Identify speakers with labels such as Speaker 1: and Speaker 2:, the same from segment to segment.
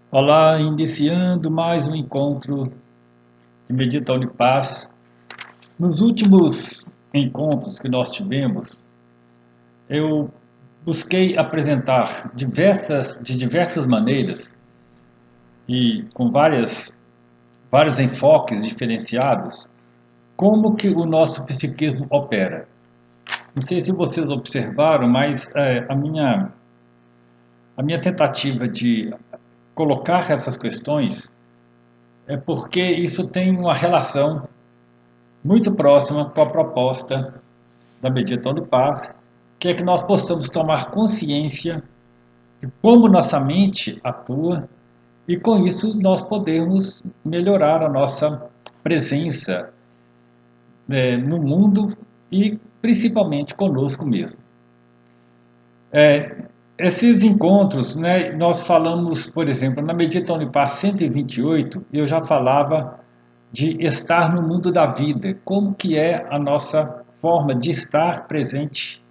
Speaker 1: Olá, iniciando mais um encontro de Meditação de Paz. Nos últimos encontros que nós tivemos, eu busquei apresentar de diversas maneiras e com vários enfoques diferenciados, como que o nosso psiquismo opera. Não sei se vocês observaram, mas a minha tentativa de colocar essas questões é porque isso tem uma relação muito próxima com a proposta da meditação de paz, que é que nós possamos tomar consciência de como nossa mente atua e com isso nós podemos melhorar a nossa presença no mundo e principalmente conosco mesmo. É, Esses encontros, né, nós falamos, por exemplo, na Meditação de Paz 128, eu já falava de estar no mundo da vida, como que é a nossa forma de estar presente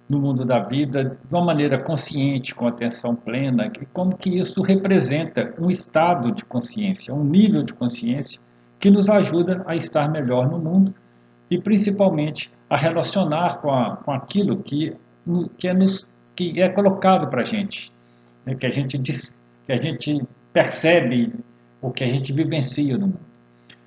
Speaker 1: no mundo da vida de uma maneira consciente, com atenção plena, e como que isso representa um estado de consciência, um nível de consciência que nos ajuda a estar melhor no mundo e principalmente a relacionar com aquilo que é colocado para a gente, né, que a gente percebe, o que a gente vivencia no mundo.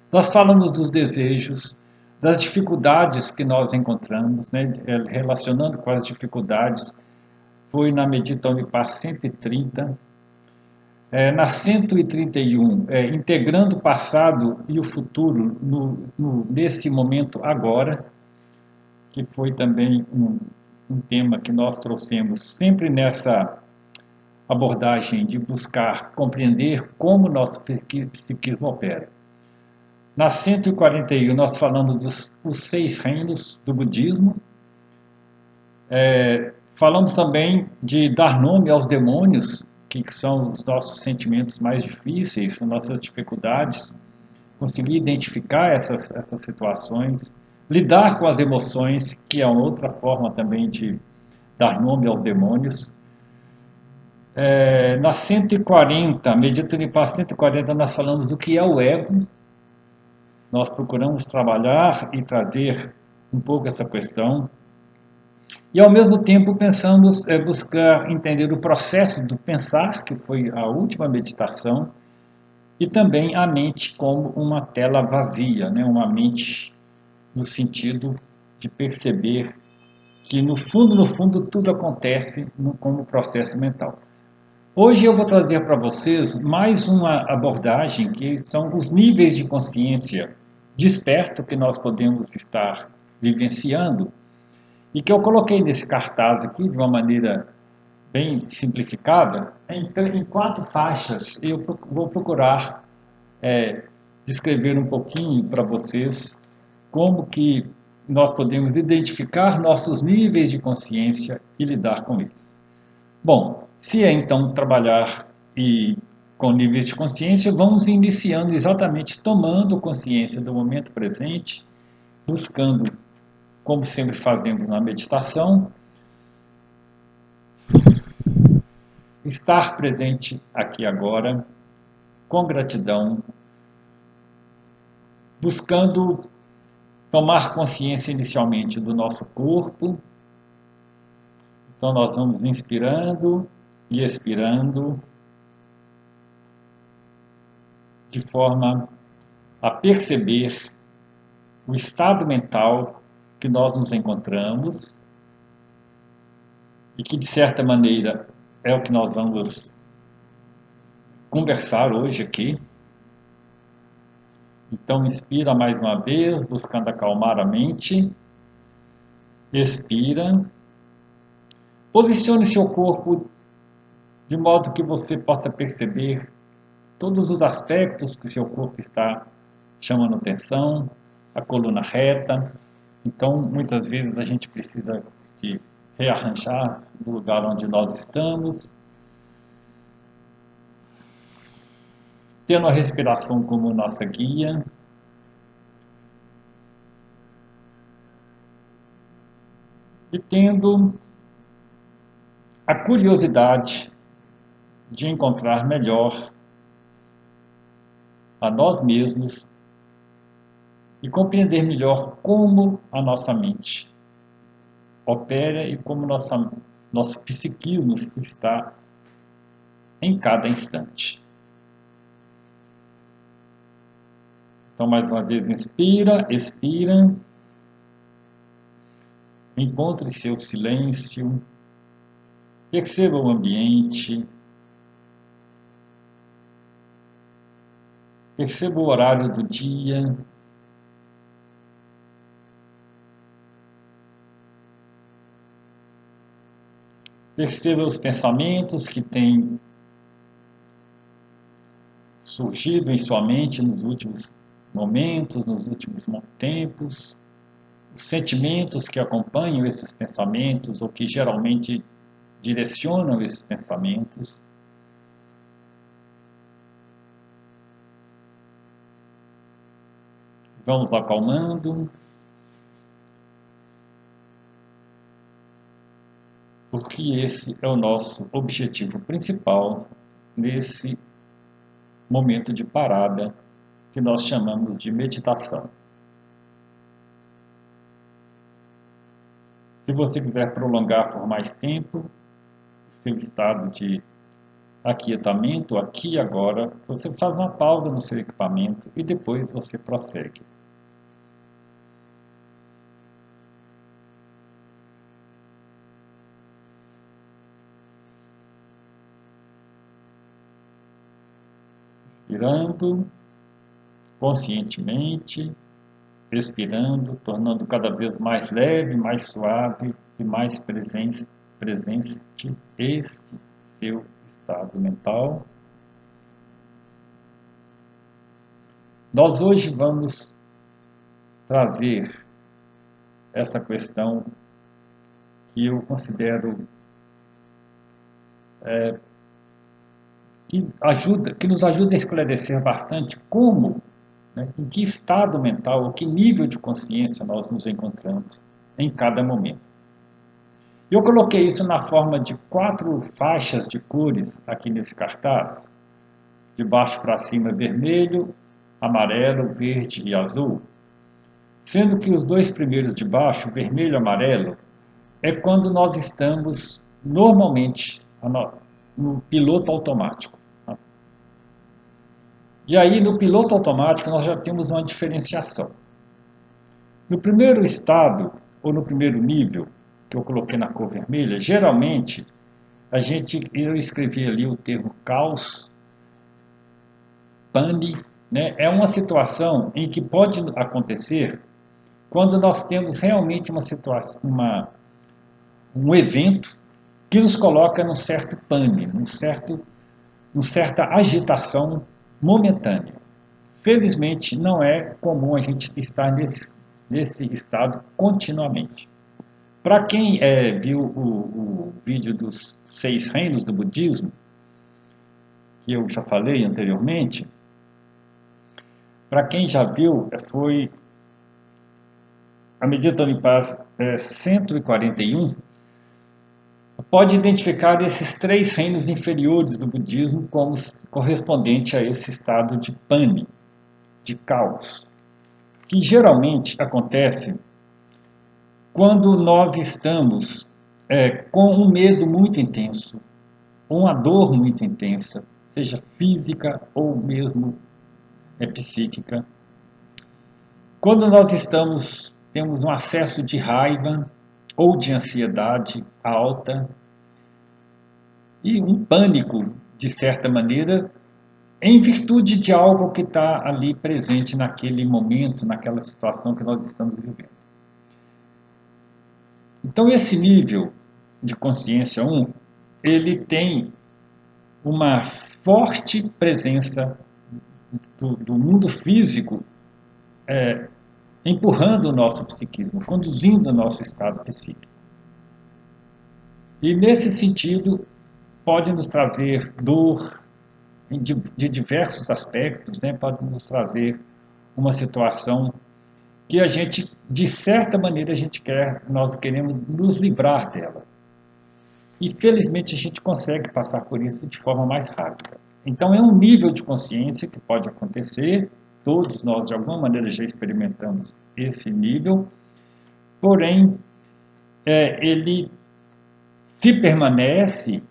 Speaker 1: Nós falamos dos desejos, das dificuldades que nós encontramos, né, relacionando com as dificuldades, foi na Meditação de Paz 130, na 131, integrando o passado e o futuro nesse momento agora, que foi também um tema que nós trouxemos sempre nessa abordagem de buscar compreender como o nosso psiquismo opera. Na 141, nós falamos dos 6 reinos do budismo. Falamos também de dar nome aos demônios, que são os nossos sentimentos mais difíceis, as nossas dificuldades, conseguir identificar essas situações, lidar com as emoções, que é outra forma também de dar nome aos demônios. Na 140, meditando em paz 140, nós falamos do que é o ego. Nós procuramos trabalhar e trazer um pouco essa questão. E ao mesmo tempo pensamos buscar entender o processo do pensar, que foi a última meditação, e também a mente como uma tela vazia, né? Uma mente no sentido de perceber que no fundo, tudo acontece como processo mental. Hoje eu vou trazer para vocês mais uma abordagem que são os níveis de consciência desperto que nós podemos estar vivenciando e que eu coloquei nesse cartaz aqui de uma maneira bem simplificada em 4 faixas. Eu vou procurar descrever um pouquinho para vocês como que nós podemos identificar nossos níveis de consciência e lidar com eles. Bom, se é então trabalhar com níveis de consciência, vamos iniciando exatamente tomando consciência do momento presente, buscando, como sempre fazemos na meditação, estar presente aqui agora, com gratidão, buscando tomar consciência inicialmente do nosso corpo. Então nós vamos inspirando e expirando de forma a perceber o estado mental que nós nos encontramos e que de certa maneira é o que nós vamos conversar hoje aqui. Então inspira mais uma vez, buscando acalmar a mente. Expira. Posicione seu corpo de modo que você possa perceber todos os aspectos que o seu corpo está chamando atenção, a coluna reta. Então, muitas vezes a gente precisa de rearranjar do lugar onde nós estamos, tendo a respiração como nossa guia. E tendo a curiosidade de encontrar melhor a nós mesmos e compreender melhor como a nossa mente opera e como nosso psiquismo está em cada instante. Então, mais uma vez, inspira, expira, encontre seu silêncio, perceba o ambiente, perceba o horário do dia, perceba os pensamentos que têm surgido em sua mente nos últimos momentos, nos últimos tempos, os sentimentos que acompanham esses pensamentos ou que geralmente direcionam esses pensamentos. Vamos acalmando, porque esse é o nosso objetivo principal nesse momento de parada que nós chamamos de meditação. Se você quiser prolongar por mais tempo o seu estado de aquietamento, aqui e agora, você faz uma pausa no seu equipamento e depois você prossegue. Inspirando conscientemente, expirando, tornando cada vez mais leve, mais suave e mais presente este seu estado mental. Nós hoje vamos trazer essa questão que eu considero que nos ajuda a esclarecer bastante como, né, em que estado mental, ou que nível de consciência nós nos encontramos em cada momento. Eu coloquei isso na forma de 4 faixas de cores aqui nesse cartaz, de baixo para cima vermelho, amarelo, verde e azul, sendo que os 2 primeiros de baixo, vermelho e amarelo, é quando nós estamos normalmente no piloto automático. E aí, no piloto automático, nós já temos uma diferenciação. No primeiro estado, ou no primeiro nível, que eu coloquei na cor vermelha, geralmente, eu escrevi ali o termo caos, pane, né? É uma situação em que pode acontecer quando nós temos realmente uma situação, um evento que nos coloca num certo pane, numa certa agitação momentânea. Felizmente, não é comum a gente estar nesse estado continuamente. Para quem viu o vídeo dos 6 reinos do budismo, que eu já falei anteriormente, para quem já viu, foi a Meditando em Paz 141, pode identificar esses 3 reinos inferiores do budismo como correspondente a esse estado de pane, de caos, que geralmente acontece quando nós estamos com um medo muito intenso, uma dor muito intensa, seja física ou mesmo psíquica. Quando nós temos um acesso de raiva ou de ansiedade alta e um pânico, de certa maneira, em virtude de algo que está ali presente naquele momento, naquela situação que nós estamos vivendo. Então, esse nível de consciência 1, ele tem uma forte presença do mundo físico empurrando o nosso psiquismo, conduzindo o nosso estado psíquico. E, nesse sentido, pode nos trazer dor de diversos aspectos, né? Pode nos trazer uma situação que a gente, de certa maneira, nós queremos nos livrar dela. E felizmente a gente consegue passar por isso de forma mais rápida. Então é um nível de consciência que pode acontecer, todos nós de alguma maneira já experimentamos esse nível, porém ele se permanece,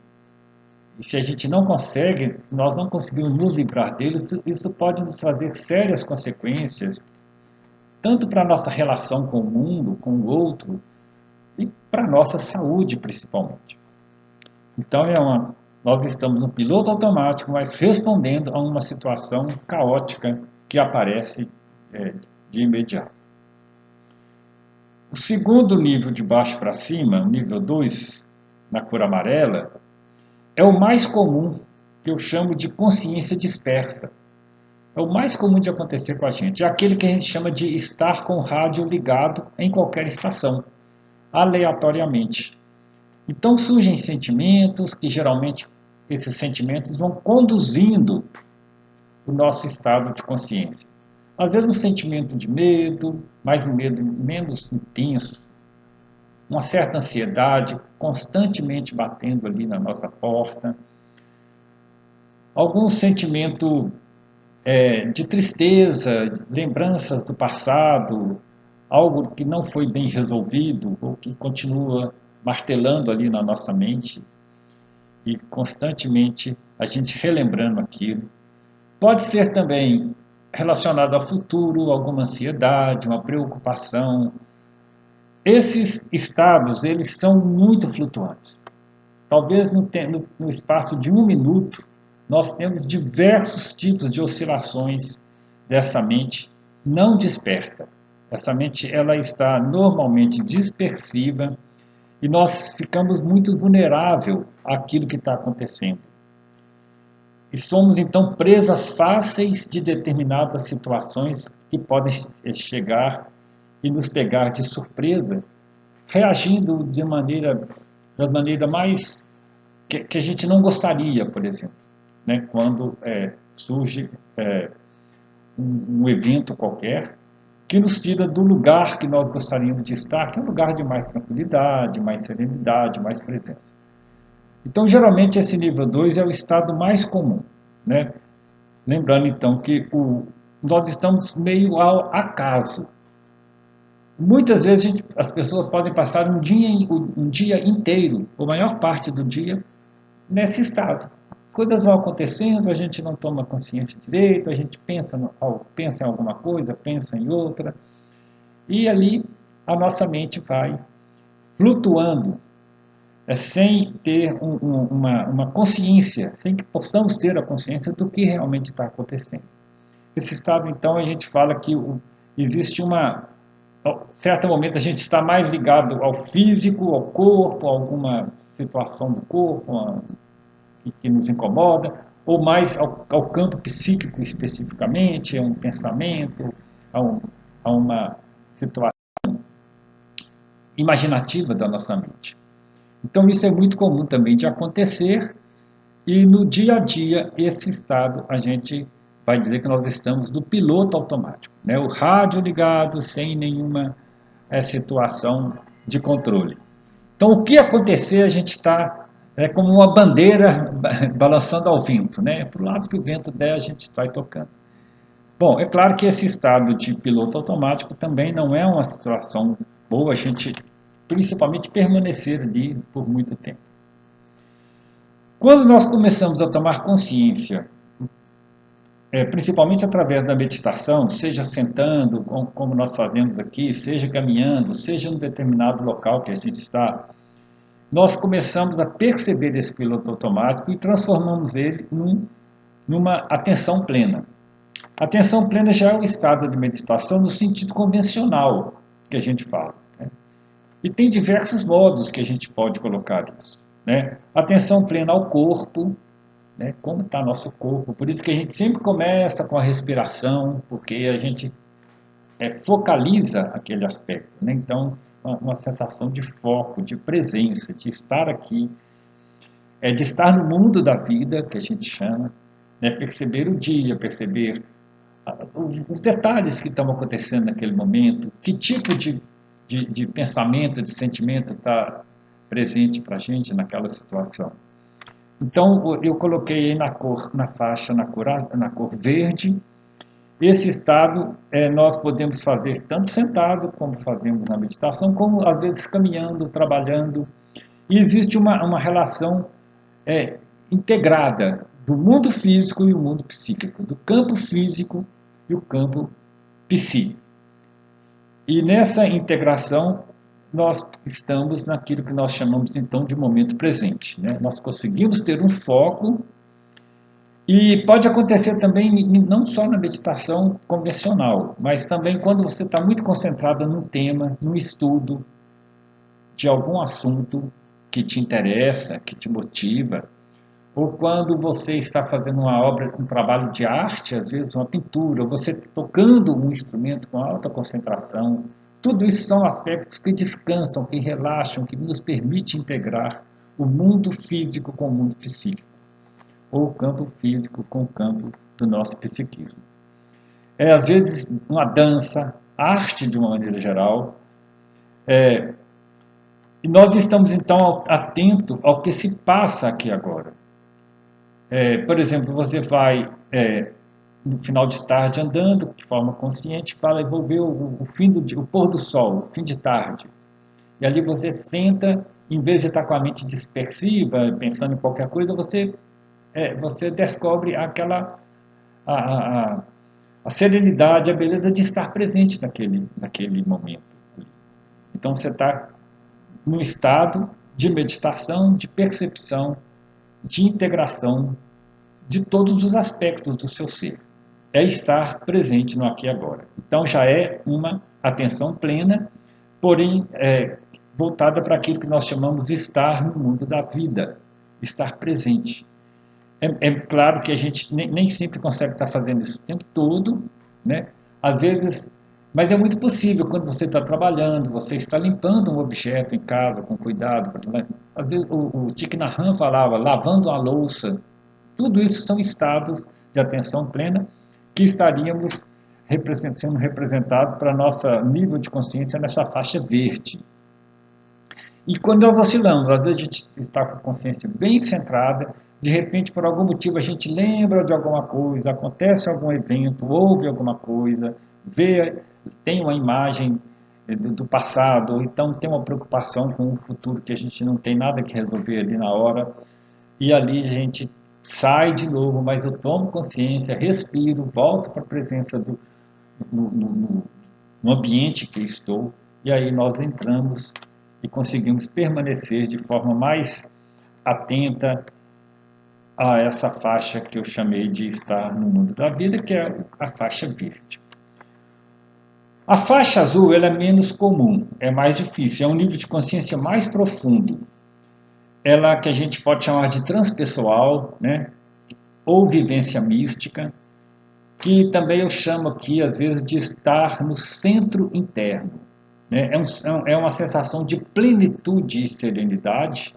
Speaker 1: e se a gente não consegue, se nós não conseguimos nos livrar dele, isso pode nos trazer sérias consequências, tanto para a nossa relação com o mundo, com o outro, e para a nossa saúde principalmente. Então nós estamos no piloto automático, mas respondendo a uma situação caótica que aparece de imediato. O segundo nível de baixo para cima, o nível 2, na cor amarela, é o mais comum, que eu chamo de consciência dispersa. É o mais comum de acontecer com a gente. É aquele que a gente chama de estar com o rádio ligado em qualquer estação, aleatoriamente. Então surgem sentimentos que geralmente esses sentimentos vão conduzindo o nosso estado de consciência. Às vezes um sentimento de medo, mas um medo menos intenso, uma certa ansiedade constantemente batendo ali na nossa porta, algum sentimento de tristeza, lembranças do passado, algo que não foi bem resolvido ou que continua martelando ali na nossa mente e constantemente a gente relembrando aquilo. Pode ser também relacionado ao futuro, alguma ansiedade, uma preocupação. Esses estados, eles são muito flutuantes. Talvez no espaço de 1 minuto, nós temos diversos tipos de oscilações dessa mente não desperta. Essa mente ela está normalmente dispersiva e nós ficamos muito vulnerável àquilo que está acontecendo. E somos então presas fáceis de determinadas situações que podem chegar e nos pegar de surpresa, reagindo da maneira mais que a gente não gostaria, por exemplo, né? Quando surge um evento qualquer que nos tira do lugar que nós gostaríamos de estar, que é um lugar de mais tranquilidade, mais serenidade, mais presença. Então, geralmente, esse nível 2 é o estado mais comum, né? Lembrando, então, que nós estamos meio ao acaso. Muitas vezes as pessoas podem passar um dia inteiro, ou maior parte do dia, nesse estado. As coisas vão acontecendo, a gente não toma consciência direito, a gente pensa em alguma coisa, pensa em outra, e ali a nossa mente vai flutuando, sem ter uma consciência, sem que possamos ter a consciência do que realmente está acontecendo. Esse estado, então, a gente fala que existe certo momento a gente está mais ligado ao físico, ao corpo, a alguma situação do corpo que nos incomoda, ou mais ao campo psíquico especificamente, a um pensamento, a uma situação imaginativa da nossa mente. Então isso é muito comum também de acontecer e no dia a dia esse estado a gente vai dizer que nós estamos no piloto automático, né? O rádio ligado sem nenhuma situação de controle. Então o que acontecer a gente está como uma bandeira balançando ao vento, né? Para o lado que o vento der a gente vai tocando. Bom, é claro que esse estado de piloto automático também não é uma situação boa a gente principalmente permanecer ali por muito tempo. Quando nós começamos a tomar consciência, principalmente através da meditação, seja sentando, como nós fazemos aqui, seja caminhando, seja em um determinado local que a gente está, nós começamos a perceber esse piloto automático e transformamos ele numa atenção plena. A atenção plena já é o estado de meditação no sentido convencional que a gente fala, né? E tem diversos modos que a gente pode colocar isso, né? Atenção plena ao corpo, né? Como está nosso corpo. Por isso que a gente sempre começa com a respiração, porque a gente focaliza aquele aspecto, né? Então, uma sensação de foco, de presença, de estar aqui, de estar no mundo da vida, que a gente chama, né? Perceber o dia, perceber os detalhes que estão acontecendo naquele momento, que tipo de pensamento, de sentimento está presente para a gente naquela situação. Então, eu coloquei aí na faixa, na cor verde. Esse estado nós podemos fazer tanto sentado, como fazemos na meditação, como às vezes caminhando, trabalhando. E existe uma relação integrada do mundo físico e o mundo psíquico, do campo físico e o campo psíquico. E nessa integração, nós estamos naquilo que nós chamamos então de momento presente, né? Nós conseguimos ter um foco e pode acontecer também não só na meditação convencional, mas também quando você está muito concentrado num tema, num estudo de algum assunto que te interessa, que te motiva, ou quando você está fazendo uma obra, um trabalho de arte, às vezes uma pintura, ou você tocando um instrumento com alta concentração, tudo isso são aspectos que descansam, que relaxam, que nos permite integrar o mundo físico com o mundo psíquico, ou o campo físico com o campo do nosso psiquismo. Às vezes uma dança, arte de uma maneira geral, e nós estamos então atentos ao que se passa aqui agora. Por exemplo, você vai no final de tarde andando de forma consciente para envolver o fim o pôr do sol, o fim de tarde. E ali você senta, em vez de estar com a mente dispersiva, pensando em qualquer coisa, você descobre a, a, a serenidade, a beleza de estar presente naquele momento. Então você está num estado de meditação, de percepção, de integração de todos os aspectos do seu ser. É estar presente no aqui e agora. Então já é uma atenção plena, porém voltada para aquilo que nós chamamos de estar no mundo da vida, estar presente. É claro que a gente nem sempre consegue estar fazendo isso o tempo todo, né? Às vezes, mas é muito possível quando você está trabalhando, você está limpando um objeto em casa com cuidado. Às vezes o Thich Nhat Hanh falava, lavando a louça. Tudo isso são estados de atenção plena que estaríamos sendo representados para nosso nível de consciência nessa faixa verde. E quando nós oscilamos, às vezes a gente está com a consciência bem centrada, de repente, por algum motivo, a gente lembra de alguma coisa, acontece algum evento, ouve alguma coisa, tem uma imagem do passado, ou então tem uma preocupação com o futuro que a gente não tem nada que resolver ali na hora, e ali a gente sai de novo, mas eu tomo consciência, respiro, volto para a presença no ambiente que estou, e aí nós entramos e conseguimos permanecer de forma mais atenta a essa faixa que eu chamei de estar no mundo da vida, que é a faixa verde. A faixa azul ela é menos comum, é mais difícil, é um nível de consciência mais profundo. Ela que a gente pode chamar de transpessoal, né? Ou vivência mística, que também eu chamo aqui, às vezes, de estar no centro interno. Né? É uma sensação de plenitude e serenidade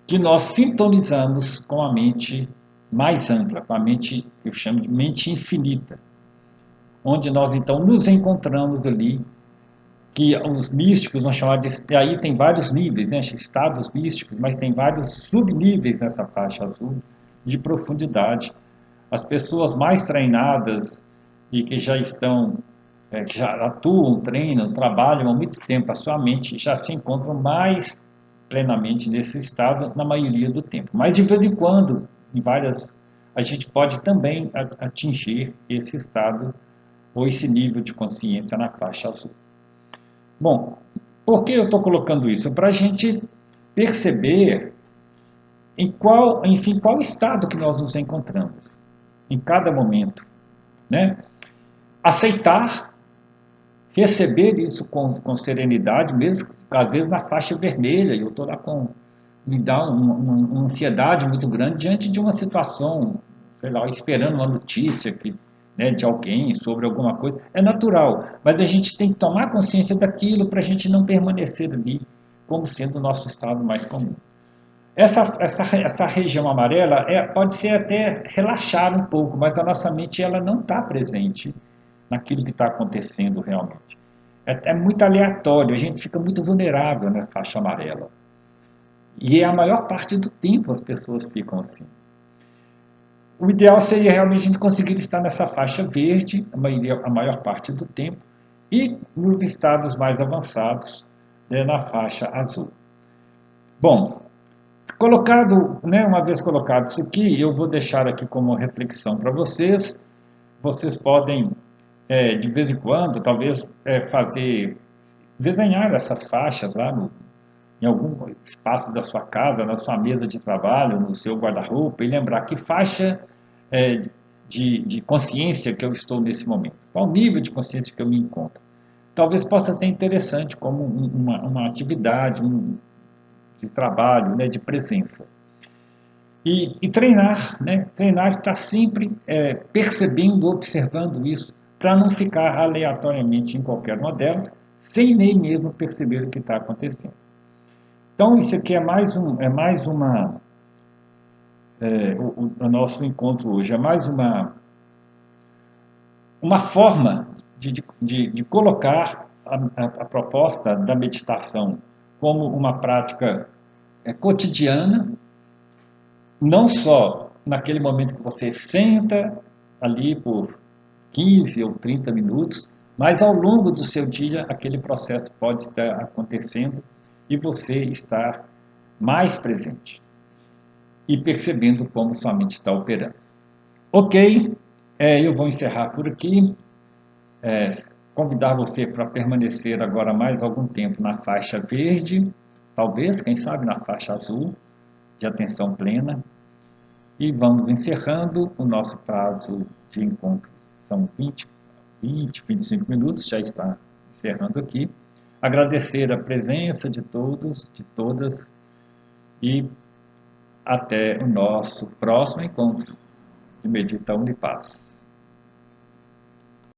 Speaker 1: que nós sintonizamos com a mente mais ampla, com a mente que eu chamo de mente infinita, onde nós então nos encontramos ali, que os místicos vão chamar de, aí tem vários níveis, né, estados místicos, mas tem vários subníveis nessa faixa azul de profundidade. As pessoas mais treinadas e que já estão, que já atuam, treinam, trabalham há muito tempo, a sua mente já se encontram mais plenamente nesse estado na maioria do tempo. Mas de vez em quando, a gente pode também atingir esse estado ou esse nível de consciência na faixa azul. Bom, por que eu estou colocando isso? Para a gente perceber enfim, qual estado que nós nos encontramos em cada momento, né? Aceitar, receber isso com serenidade, mesmo às vezes na faixa vermelha, e eu estou lá me dá uma ansiedade muito grande diante de uma situação, sei lá, esperando uma notícia né, de alguém sobre alguma coisa. É natural, mas a gente tem que tomar consciência daquilo para a gente não permanecer ali como sendo o nosso estado mais comum. Essa região amarela pode ser até relaxar um pouco, mas a nossa mente ela não está presente naquilo que está acontecendo realmente. É muito aleatório, a gente fica muito vulnerável na faixa amarela. E a maior parte do tempo as pessoas ficam assim. O ideal seria realmente a gente conseguir estar nessa faixa verde a maior parte do tempo e nos estados mais avançados, né, na faixa azul. Bom, colocado, né, uma vez colocado isso aqui, eu vou deixar aqui como reflexão para vocês. Vocês podem, de vez em quando, talvez desenhar essas faixas lá em algum espaço da sua casa, na sua mesa de trabalho, no seu guarda-roupa, e lembrar que faixa é, de consciência que eu estou nesse momento, qual nível de consciência que eu me encontro. Talvez possa ser interessante como uma atividade de trabalho, né, de presença. E treinar, né? Treinar está sempre percebendo, observando isso, para não ficar aleatoriamente em qualquer uma delas, sem nem mesmo perceber o que está acontecendo. Então, isso aqui é mais uma, o nosso encontro hoje é mais uma forma de colocar a proposta da meditação como uma prática cotidiana, não só naquele momento que você senta ali por 15 ou 30 minutos, mas ao longo do seu dia aquele processo pode estar acontecendo e você estar mais presente e percebendo como sua mente está operando. Ok, eu vou encerrar por aqui. É, Convidar você para permanecer agora mais algum tempo na faixa verde, talvez, quem sabe, na faixa azul, de atenção plena. E vamos encerrando o nosso prazo de encontro. São 25 minutos, já está encerrando aqui. Agradecer a presença de todos, de todas, e até o nosso próximo encontro de Medita Unipaz.